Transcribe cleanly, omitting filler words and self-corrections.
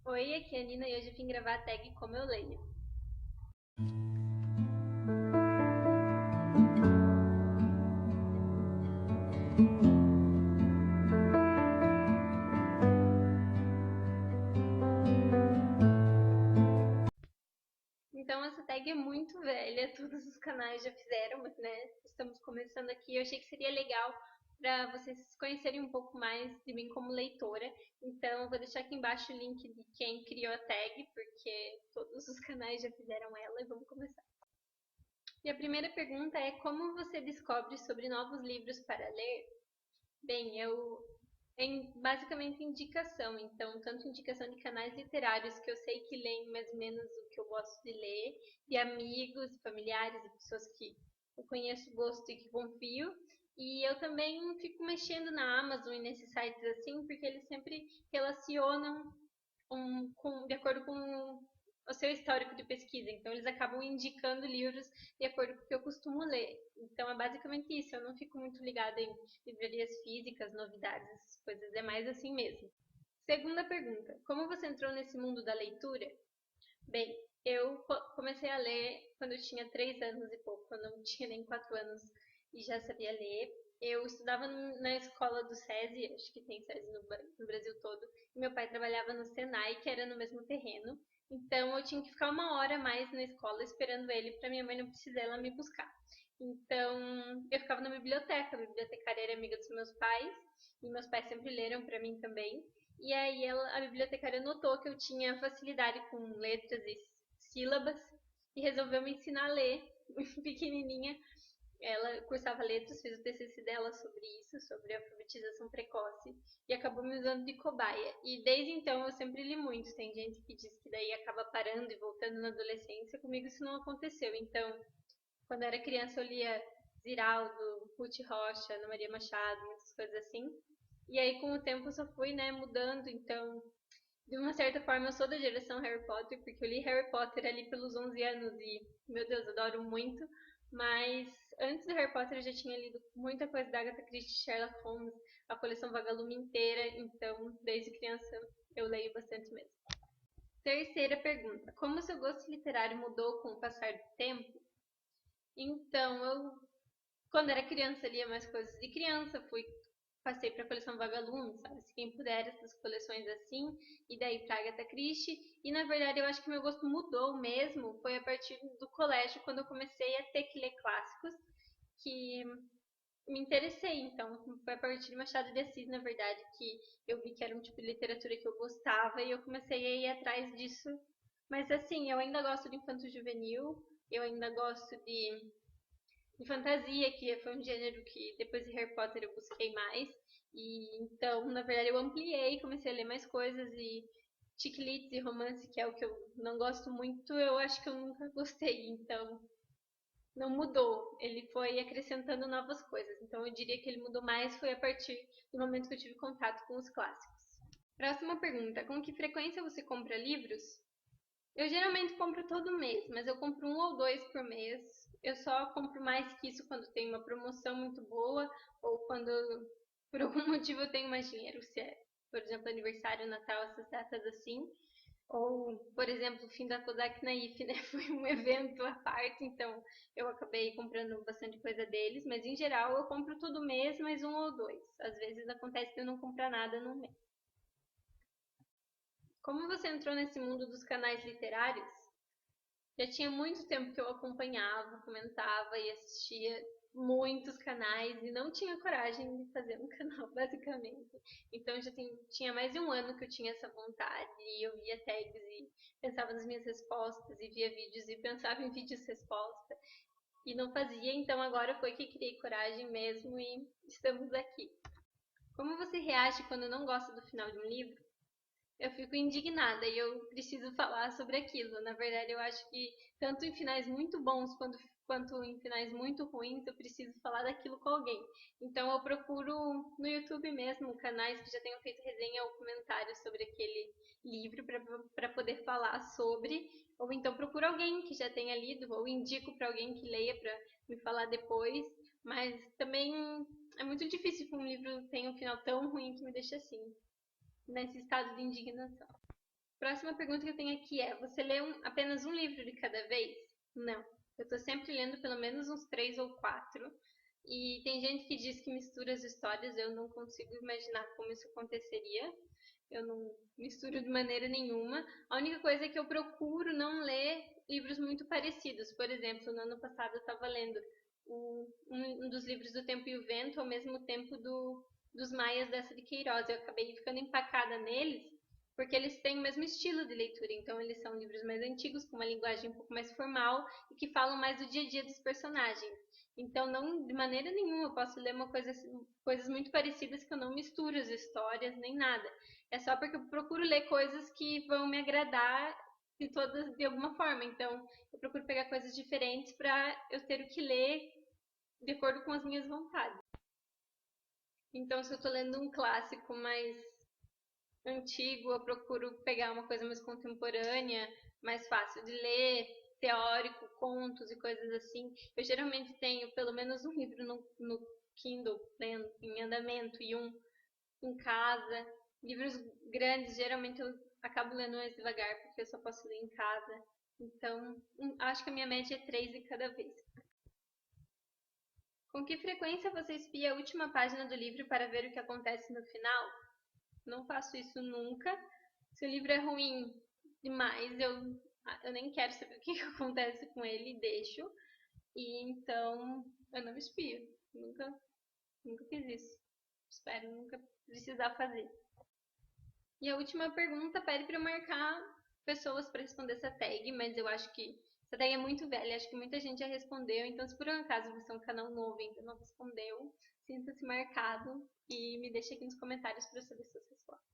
Oi, aqui é a Nina e hoje eu vim gravar a tag Como Eu Leio. Então essa tag é muito velha, todos os canais já fizeram, mas né, estamos começando aqui. Eu achei que seria legal para vocês conhecerem um pouco mais de mim como leitora. Então eu vou deixar aqui embaixo o link de quem criou a tag, porque todos os canais já fizeram ela e vamos começar. E a primeira pergunta é como você descobre sobre novos livros para ler? Bem, basicamente indicação, então, tanto indicação de canais literários que eu sei que leem mais ou menos o que eu gosto de ler, de amigos, familiares e pessoas que eu conheço, gosto e que confio. E eu também fico mexendo na Amazon e nesses sites assim, porque eles sempre relacionam de acordo com o seu histórico de pesquisa. Então, eles acabam indicando livros de acordo com o que eu costumo ler. Então, é basicamente isso. Eu não fico muito ligada em livrarias físicas, novidades, essas coisas. É mais assim mesmo. Segunda pergunta: como você entrou nesse mundo da leitura? Bem, eu comecei a ler quando eu tinha 3 anos e pouco, quando eu não tinha nem 4 anos e já sabia ler. Eu estudava na escola do SESI, acho que tem SESI no Brasil todo, e meu pai trabalhava no Senai, que era no mesmo terreno. Então eu tinha que ficar uma hora a mais na escola esperando ele para minha mãe não precisar ela me buscar. Então eu ficava na biblioteca, a bibliotecária era amiga dos meus pais, e meus pais sempre leram para mim também. E aí a bibliotecária notou que eu tinha facilidade com letras e sílabas e resolveu me ensinar a ler, pequenininha. Ela cursava letras, fez o TCC dela sobre isso, sobre alfabetização precoce, e acabou me usando de cobaia. E desde então eu sempre li muito. Tem gente que diz que daí acaba parando e voltando na adolescência. Comigo isso não aconteceu. Então, quando eu era criança, eu lia Ziraldo, Ruth Rocha, Ana Maria Machado, muitas coisas assim. E aí, com o tempo, eu só fui, né, mudando. Então, de uma certa forma, eu sou da geração Harry Potter, porque eu li Harry Potter ali pelos 11 anos e, meu Deus, adoro muito. Mas antes do Harry Potter, eu já tinha lido muita coisa da Agatha Christie, Sherlock Holmes, a coleção Vagalume inteira. Então, desde criança, eu leio bastante mesmo. Terceira pergunta: como seu gosto literário mudou com o passar do tempo? Então, quando era criança, lia mais coisas de criança, passei para a coleção Vagalume, sabe? Se quem puder, essas coleções assim, e daí para Agatha Christie. E na verdade, eu acho que meu gosto mudou mesmo, foi a partir do colégio, quando eu comecei a ter que ler clássicos, que me interessei. Então, foi a partir de Machado de Assis, na verdade, que eu vi que era um tipo de literatura que eu gostava e eu comecei a ir atrás disso. Mas assim, eu ainda gosto de infanto juvenil, eu ainda gosto de fantasia, que foi um gênero que depois de Harry Potter eu busquei mais. E então, na verdade, eu ampliei, comecei a ler mais coisas e chick lit e romance, que é o que eu não gosto muito, eu acho que eu nunca gostei. Então, não mudou. Ele foi acrescentando novas coisas. Então, eu diria que ele mudou mais foi a partir do momento que eu tive contato com os clássicos. Próxima pergunta: com que frequência você compra livros? Eu geralmente compro todo mês, mas eu compro um ou dois por mês. Eu só compro mais que isso quando tem uma promoção muito boa ou quando por algum motivo eu tenho mais dinheiro, se é, por exemplo, aniversário, Natal, essas datas assim. Ou, por exemplo, o fim da Kodak Naif, né? Foi um evento à parte, então eu acabei comprando bastante coisa deles, mas em geral eu compro todo mês, mais um ou dois. Às vezes acontece de eu não comprar nada no mês. Como você entrou nesse mundo dos canais literários? Já tinha muito tempo que eu acompanhava, comentava e assistia muitos canais e não tinha coragem de fazer um canal, basicamente. Então já tinha mais de um ano que eu tinha essa vontade e eu via tags e pensava nas minhas respostas e via vídeos e pensava em vídeos resposta e não fazia. Então agora foi que criei coragem mesmo e estamos aqui. Como você reage quando não gosta do final de um livro? Eu fico indignada e eu preciso falar sobre aquilo. Na verdade, eu acho que tanto em finais muito bons quanto em finais muito ruins, eu preciso falar daquilo com alguém. Então, eu procuro no YouTube mesmo canais que já tenham feito resenha ou comentários sobre aquele livro para poder falar sobre. Ou então procuro alguém que já tenha lido, ou indico para alguém que leia para me falar depois. Mas também é muito difícil que um livro tenha um final tão ruim que me deixe assim nesse estado de indignação. Próxima pergunta que eu tenho aqui é: você lê apenas um livro de cada vez? Não. Eu tô sempre lendo pelo menos uns 3 ou 4. E tem gente que diz que mistura as histórias, eu não consigo imaginar como isso aconteceria. Eu não misturo de maneira nenhuma. A única coisa é que eu procuro não ler livros muito parecidos. Por exemplo, no ano passado eu estava lendo um dos livros do Tempo e o Vento, ao mesmo tempo dos Maias dessa de Queiroz. Eu acabei ficando empacada neles, porque eles têm o mesmo estilo de leitura. Então, eles são livros mais antigos, com uma linguagem um pouco mais formal e que falam mais do dia a dia dos personagens. Então, não, de maneira nenhuma, eu posso ler coisas muito parecidas que eu não misturo as histórias nem nada. É só porque eu procuro ler coisas que vão me agradar de alguma forma. Então, eu procuro pegar coisas diferentes para eu ter o que ler de acordo com as minhas vontades. Então, se eu estou lendo um clássico mais antigo, eu procuro pegar uma coisa mais contemporânea, mais fácil de ler, teórico, contos e coisas assim. Eu geralmente tenho pelo menos um livro no Kindle em andamento e um em casa. Livros grandes, geralmente eu acabo lendo mais devagar, porque eu só posso ler em casa. Então, acho que a minha média é 3 de cada vez. Com que frequência você espia a última página do livro para ver o que acontece no final? Não faço isso nunca. Se o livro é ruim demais, eu nem quero saber o que acontece com ele e deixo. E então eu não espio. Nunca fiz isso. Espero nunca precisar fazer. E a última pergunta pede para eu marcar pessoas para responder essa tag, mas eu acho que essa tag é muito velha, acho que muita gente já respondeu, então se por um acaso você é um canal novo e ainda não respondeu, sinta-se marcado e me deixe aqui nos comentários para eu saber suas respostas.